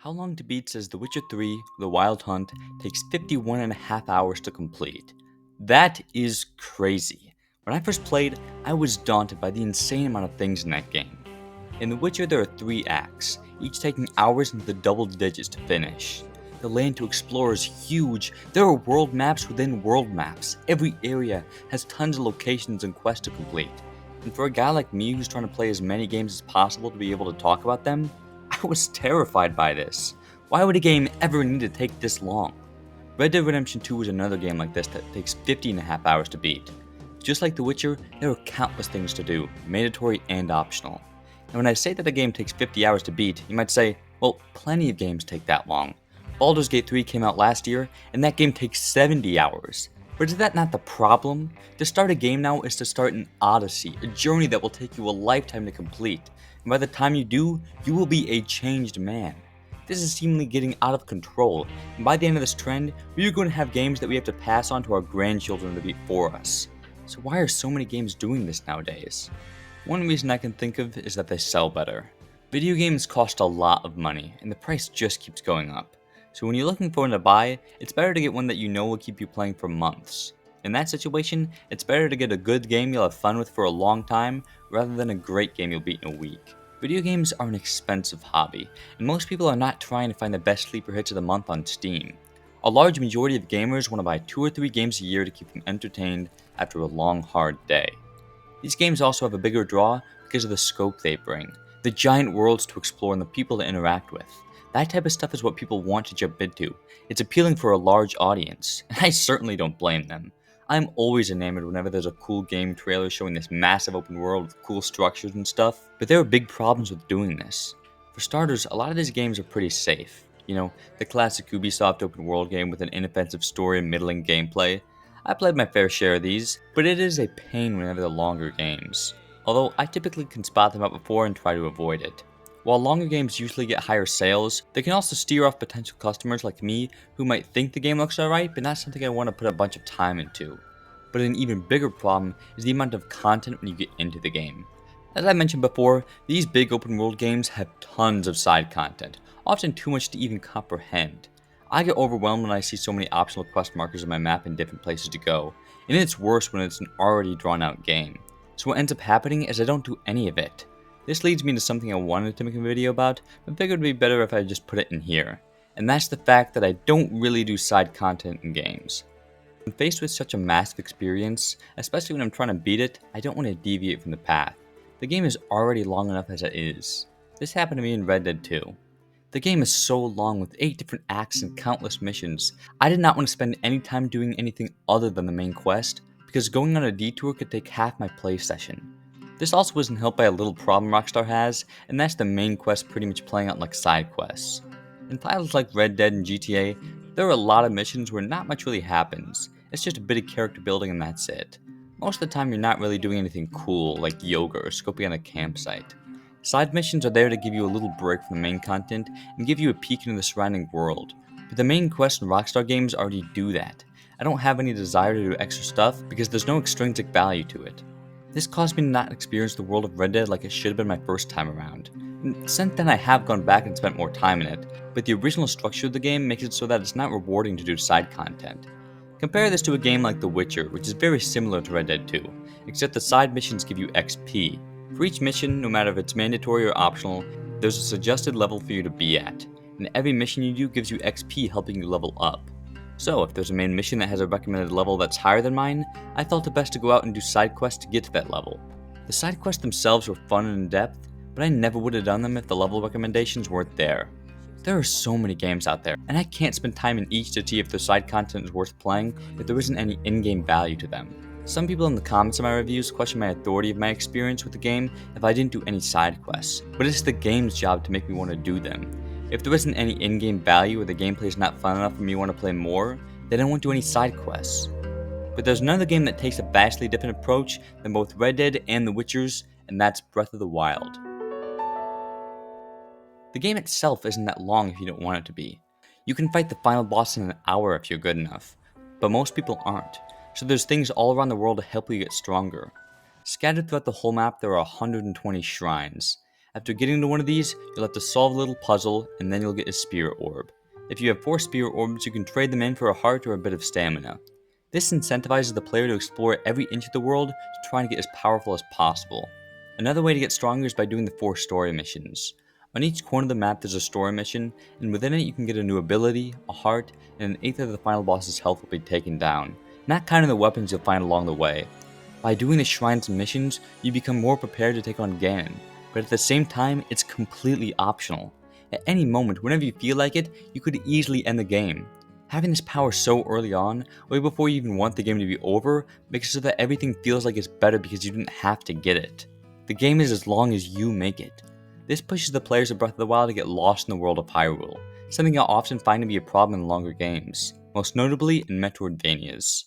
How Long to Beat says The Witcher 3, The Wild Hunt, takes 51.5 hours to complete. That is crazy. When I first played, I was daunted by the insane amount of things in that game. In The Witcher, there are 3 acts, each taking hours into the double digits to finish. The land to explore is huge. There are world maps within world maps. Every area has tons of locations and quests to complete. And for a guy like me who's trying to play as many games as possible to be able to talk about them, I was terrified by this. Why would a game ever need to take this long? Red Dead Redemption 2 is another game like this that takes 50.5 hours to beat. Just like The Witcher, there are countless things to do, mandatory and optional. And when I say that a game takes 50 hours to beat, you might say, well, plenty of games take that long. Baldur's Gate 3 came out last year, and that game takes 70 hours. But is that not the problem? To start a game now is to start an odyssey, a journey that will take you a lifetime to complete. And by the time you do, you will be a changed man. This is seemingly getting out of control, and by the end of this trend, we are going to have games that we have to pass on to our grandchildren to beat for us. So why are so many games doing this nowadays? One reason I can think of is that they sell better. Video games cost a lot of money, and the price just keeps going up. So when you're looking for one to buy, it's better to get one that you know will keep you playing for months. In that situation, it's better to get a good game you'll have fun with for a long time, rather than a great game you'll beat in a week. Video games are an expensive hobby, and most people are not trying to find the best sleeper hits of the month on Steam. A large majority of gamers want to buy 2 or 3 games a year to keep them entertained after a long, hard day. These games also have a bigger draw because of the scope they bring, the giant worlds to explore and the people to interact with. That type of stuff is what people want to jump into. It's appealing for a large audience, and I certainly don't blame them. I'm always enamored whenever there's a cool game trailer showing this massive open world with cool structures and stuff, but there are big problems with doing this. For starters, a lot of these games are pretty safe. You know, the classic Ubisoft open world game with an inoffensive story and middling gameplay. I played my fair share of these, but it is a pain whenever they're longer games. Although I typically can spot them out before and try to avoid it. While longer games usually get higher sales, they can also steer off potential customers like me who might think the game looks alright, but not something I want to put a bunch of time into. But an even bigger problem is the amount of content when you get into the game. As I mentioned before, these big open world games have tons of side content, often too much to even comprehend. I get overwhelmed when I see so many optional quest markers on my map and different places to go, and it's worse when it's an already drawn out game. So what ends up happening is I don't do any of it. This leads me to something I wanted to make a video about, but figured it would be better if I just put it in here. And that's the fact that I don't really do side content in games. When faced with such a massive experience, especially when I'm trying to beat it, I don't want to deviate from the path. The game is already long enough as it is. This happened to me in Red Dead 2. The game is so long with 8 different acts and countless missions. I did not want to spend any time doing anything other than the main quest, because going on a detour could take half my play session. This also wasn't helped by a little problem Rockstar has, and that's the main quest pretty much playing out like side quests. In titles like Red Dead and GTA, there are a lot of missions where not much really happens. It's just a bit of character building and that's it. Most of the time you're not really doing anything cool like yoga or scoping on a campsite. Side missions are there to give you a little break from the main content and give you a peek into the surrounding world, but the main quests in Rockstar games already do that. I don't have any desire to do extra stuff because there's no extrinsic value to it. This caused me to not experience the world of Red Dead like it should have been my first time around. And since then I have gone back and spent more time in it, but the original structure of the game makes it so that it's not rewarding to do side content. Compare this to a game like The Witcher, which is very similar to Red Dead 2, except the side missions give you XP. For each mission, no matter if it's mandatory or optional, there's a suggested level for you to be at, and every mission you do gives you XP helping you level up. So if there's a main mission that has a recommended level that's higher than mine, I felt it best to go out and do side quests to get to that level. The side quests themselves were fun and in-depth, but I never would have done them if the level recommendations weren't there. There are so many games out there, and I can't spend time in each to see if the side content is worth playing if there isn't any in-game value to them. Some people in the comments of my reviews question my authority of my experience with the game if I didn't do any side quests, but it's the game's job to make me want to do them. If there isn't any in-game value or the gameplay is not fun enough for me to want to play more, then I won't do any side quests. But there's another game that takes a vastly different approach than both Red Dead and The Witcher's, and that's Breath of the Wild. The game itself isn't that long if you don't want it to be. You can fight the final boss in an hour if you're good enough, but most people aren't, so there's things all around the world to help you get stronger. Scattered throughout the whole map there are 120 shrines, After getting to one of these, you'll have to solve a little puzzle, and then you'll get a spirit orb. If you have 4 spirit orbs, you can trade them in for a heart or a bit of stamina. This incentivizes the player to explore every inch of the world to try and get as powerful as possible. Another way to get stronger is by doing the 4 story missions. On each corner of the map there's a story mission, and within it you can get a new ability, a heart, and an eighth of the final boss's health will be taken down, not counting the weapons you'll find along the way. By doing the shrines and missions, you become more prepared to take on Ganon, but at the same time, it's completely optional. At any moment, whenever you feel like it, you could easily end the game. Having this power so early on, way before you even want the game to be over, makes it so that everything feels like it's better because you didn't have to get it. The game is as long as you make it. This pushes the players of Breath of the Wild to get lost in the world of Hyrule, something you'll often find to be a problem in longer games, most notably in Metroidvanias.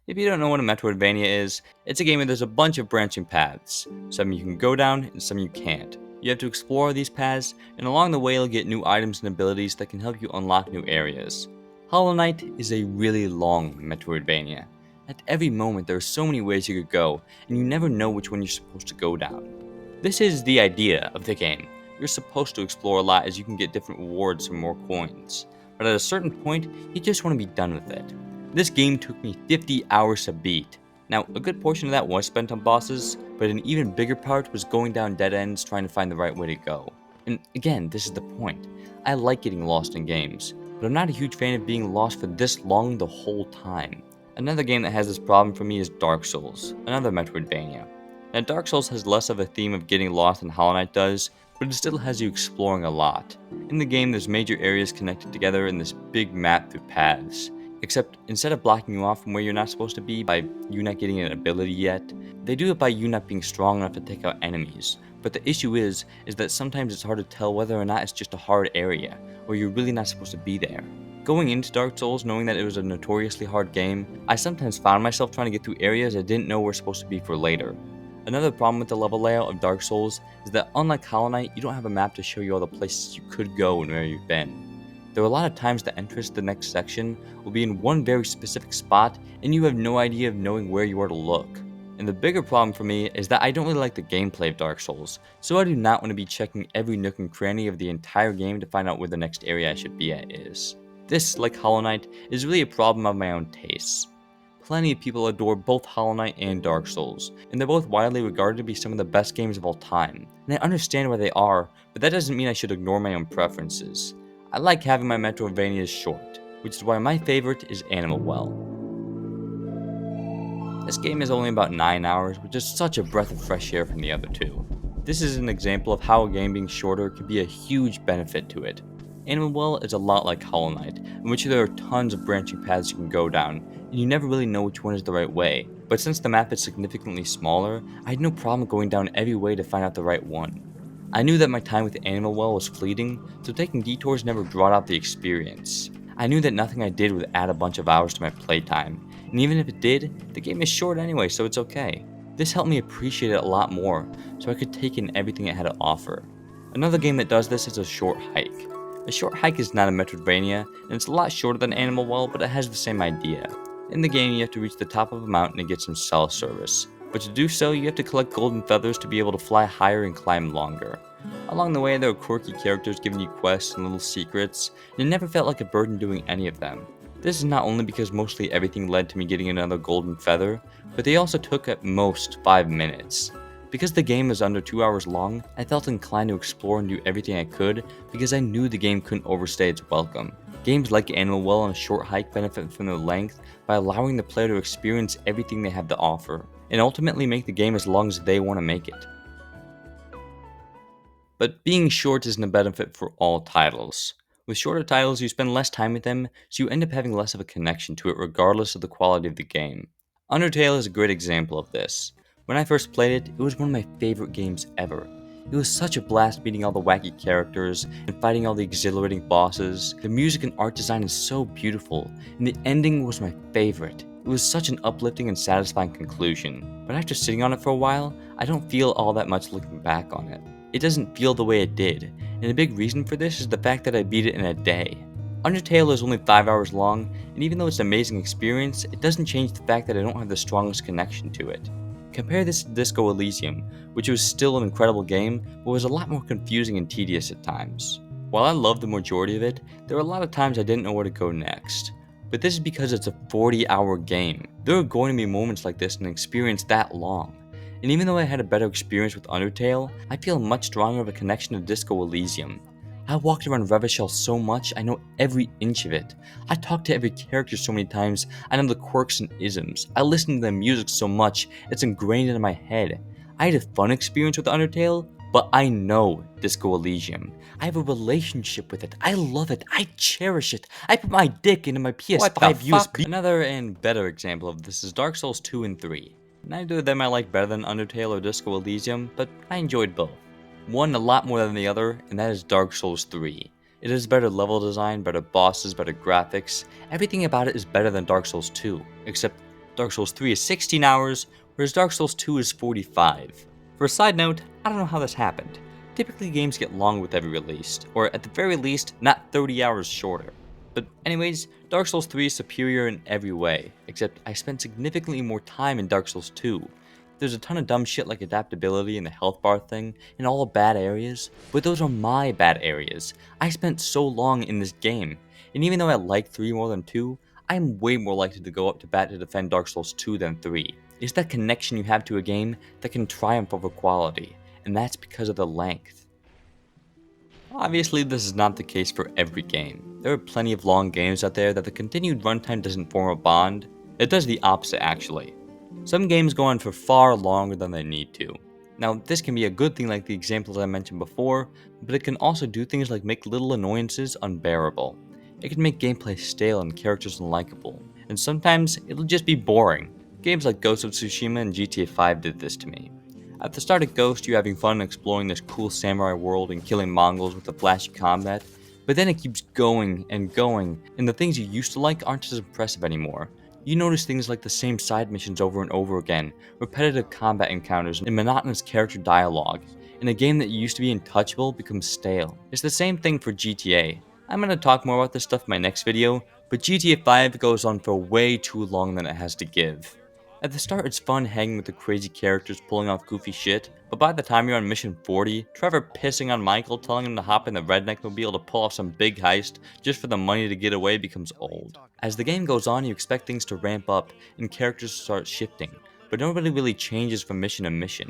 If you don't know what a Metroidvania is, it's a game where there's a bunch of branching paths. Some you can go down and some you can't. You have to explore these paths, and along the way you'll get new items and abilities that can help you unlock new areas. Hollow Knight is a really long Metroidvania. At every moment there are so many ways you could go, and you never know which one you're supposed to go down. This is the idea of the game. You're supposed to explore a lot as you can get different rewards for more coins, but at a certain point, you just want to be done with it. This game took me 50 hours to beat. Now, a good portion of that was spent on bosses, but an even bigger part was going down dead ends trying to find the right way to go. And again, this is the point. I like getting lost in games, but I'm not a huge fan of being lost for this long the whole time. Another game that has this problem for me is Dark Souls, another Metroidvania. Now, Dark Souls has less of a theme of getting lost than Hollow Knight does, but it still has you exploring a lot. In the game, there's major areas connected together in this big map through paths. Except instead of blocking you off from where you're not supposed to be by you not getting an ability yet, they do it by you not being strong enough to take out enemies. But the issue is that sometimes it's hard to tell whether or not it's just a hard area, or you're really not supposed to be there. Going into Dark Souls knowing that it was a notoriously hard game, I sometimes found myself trying to get through areas I didn't know were supposed to be for later. Another problem with the level layout of Dark Souls is that unlike Hollow Knight, you don't have a map to show you all the places you could go and where you've been. There are a lot of times the entrance to the next section will be in one very specific spot and you have no idea of knowing where you are to look. And the bigger problem for me is that I don't really like the gameplay of Dark Souls, so I do not want to be checking every nook and cranny of the entire game to find out where the next area I should be at is. This, like Hollow Knight, is really a problem of my own tastes. Plenty of people adore both Hollow Knight and Dark Souls, and they're both widely regarded to be some of the best games of all time, and I understand why they are, but that doesn't mean I should ignore my own preferences. I like having my Metroidvanias short, which is why my favorite is Animal Well. This game is only about 9 hours, which is such a breath of fresh air from the other two. This is an example of how a game being shorter can be a huge benefit to it. Animal Well is a lot like Hollow Knight, in which there are tons of branching paths you can go down, and you never really know which one is the right way. But since the map is significantly smaller, I had no problem going down every way to find out the right one. I knew that my time with Animal Well was fleeting, so taking detours never brought out the experience. I knew that nothing I did would add a bunch of hours to my playtime, and even if it did, the game is short anyway, so it's okay. This helped me appreciate it a lot more, so I could take in everything it had to offer. Another game that does this is A Short Hike. A Short Hike is not a Metroidvania, and it's a lot shorter than Animal Well, but it has the same idea. In the game, you have to reach the top of a mountain to get some cell service. But to do so, you have to collect golden feathers to be able to fly higher and climb longer. Along the way, there are quirky characters giving you quests and little secrets, and it never felt like a burden doing any of them. This is not only because mostly everything led to me getting another golden feather, but they also took at most 5 minutes. Because the game is under 2 hours long, I felt inclined to explore and do everything I could because I knew the game couldn't overstay its welcome. Games like Animal Well and A Short Hike benefit from their length by allowing the player to experience everything they have to offer, and ultimately make the game as long as they want to make it. But being short isn't a benefit for all titles. With shorter titles, you spend less time with them, so you end up having less of a connection to it regardless of the quality of the game. Undertale is a great example of this. When I first played it, it was one of my favorite games ever. It was such a blast meeting all the wacky characters and fighting all the exhilarating bosses. The music and art design is so beautiful, and the ending was my favorite. It was such an uplifting and satisfying conclusion, but after sitting on it for a while, I don't feel all that much looking back on it. It doesn't feel the way it did, and a big reason for this is the fact that I beat it in a day. Undertale is only 5 hours long, and even though it's an amazing experience, it doesn't change the fact that I don't have the strongest connection to it. Compare this to Disco Elysium, which was still an incredible game, but was a lot more confusing and tedious at times. While I loved the majority of it, there were a lot of times I didn't know where to go next. But this is because it's a 40-hour game. There are going to be moments like this in an experience that long. And even though I had a better experience with Undertale, I feel much stronger of a connection to Disco Elysium. I walked around Revachol so much, I know every inch of it. I talked to every character so many times, I know the quirks and isms. I listened to their music so much, it's ingrained into my head. I had a fun experience with Undertale, but I know Disco Elysium. I have a relationship with it. I love it. I cherish it. I put my dick into my PS5 USB. Another and better example of this is Dark Souls 2 and 3. Neither of them I like better than Undertale or Disco Elysium, but I enjoyed both. One a lot more than the other, and that is Dark Souls 3. It has better level design, better bosses, better graphics. Everything about it is better than Dark Souls 2, except Dark Souls 3 is 16 hours, whereas Dark Souls 2 is 45. For a side note, I don't know how this happened. Typically games get long with every release, or at the very least, not 30 hours shorter. But anyways, Dark Souls 3 is superior in every way, except I spent significantly more time in Dark Souls 2. There's a ton of dumb shit like adaptability and the health bar thing, and all the bad areas, but those are my bad areas. I spent so long in this game, and even though I like 3 more than 2, I'm way more likely to go up to bat to defend Dark Souls 2 than 3. It's that connection you have to a game that can triumph over quality, and that's because of the length. Obviously, this is not the case for every game. There are plenty of long games out there that the continued runtime doesn't form a bond. It does the opposite, actually. Some games go on for far longer than they need to. Now, this can be a good thing like the examples I mentioned before, but it can also do things like make little annoyances unbearable. It can make gameplay stale and characters unlikable, and sometimes it'll just be boring. Games like Ghost of Tsushima and GTA 5 did this to me. At the start of Ghost, you're having fun exploring this cool samurai world and killing Mongols with the flashy combat, but then it keeps going, and the things you used to like aren't as impressive anymore. You notice things like the same side missions over and over again, repetitive combat encounters, and monotonous character dialogue, and a game that used to be untouchable becomes stale. It's the same thing for GTA. I'm going to talk more about this stuff in my next video, but GTA 5 goes on for way too long than it has to give. At the start, it's fun hanging with the crazy characters pulling off goofy shit, but by the time you're on mission 40, Trevor pissing on Michael, telling him to hop in the redneck mobile to pull off some big heist just for the money to get away becomes old. As the game goes on, you expect things to ramp up and characters to start shifting, but nobody really changes from mission to mission.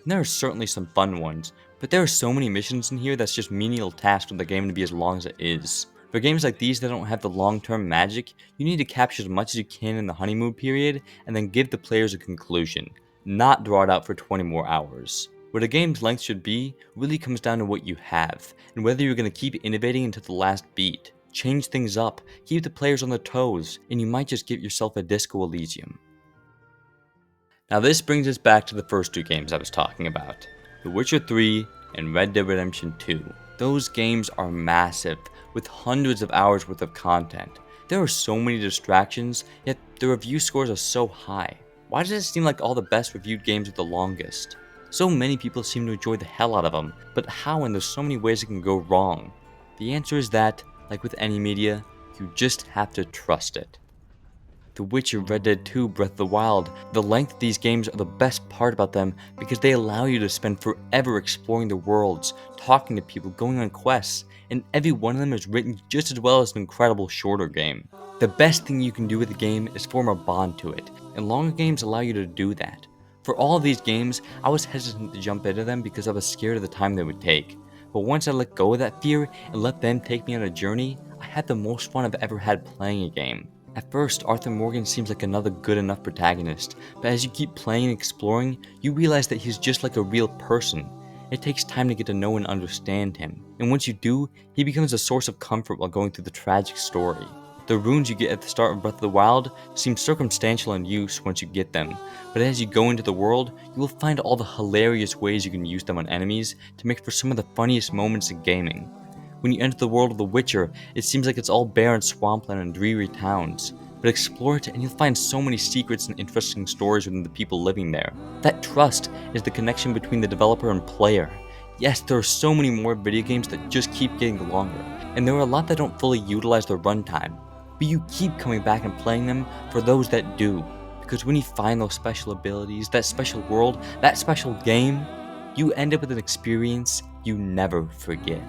And there are certainly some fun ones, but there are so many missions in here that's just menial tasks for the game to be as long as it is. For games like these that don't have the long-term magic, you need to capture as much as you can in the honeymoon period and then give the players a conclusion, not draw it out for 20 more hours. What a game's length should be really comes down to what you have, and whether you're going to keep innovating until the last beat, change things up, keep the players on their toes, and you might just get yourself a Disco Elysium. Now this brings us back to the first 2 games I was talking about, The Witcher 3 and Red Dead Redemption 2. Those games are massive, with hundreds of hours worth of content. There are so many distractions, yet the review scores are so high. Why does it seem like all the best reviewed games are the longest? So many people seem to enjoy the hell out of them, but how when there's so many ways it can go wrong? The answer is that, like with any media, you just have to trust it. The Witcher, Red Dead 2, Breath of the Wild, the length of these games are the best part about them because they allow you to spend forever exploring the worlds, talking to people, going on quests, and every one of them is written just as well as an incredible shorter game. The best thing you can do with a game is form a bond to it, and longer games allow you to do that. For all of these games, I was hesitant to jump into them because I was scared of the time they would take. But once I let go of that fear and let them take me on a journey, I had the most fun I've ever had playing a game. At first, Arthur Morgan seems like another good enough protagonist, but as you keep playing and exploring, you realize that he's just like a real person. It takes time to get to know and understand him, and once you do, he becomes a source of comfort while going through the tragic story. The runes you get at the start of Breath of the Wild seem circumstantial in use once you get them, but as you go into the world, you will find all the hilarious ways you can use them on enemies to make for some of the funniest moments in gaming. When you enter the world of The Witcher, it seems like it's all barren swampland and dreary towns. But explore it and you'll find so many secrets and interesting stories within the people living there. That trust is the connection between the developer and player. Yes, there are so many more video games that just keep getting longer, and there are a lot that don't fully utilize their runtime. But you keep coming back and playing them for those that do, because when you find those special abilities, that special world, that special game, you end up with an experience you never forget.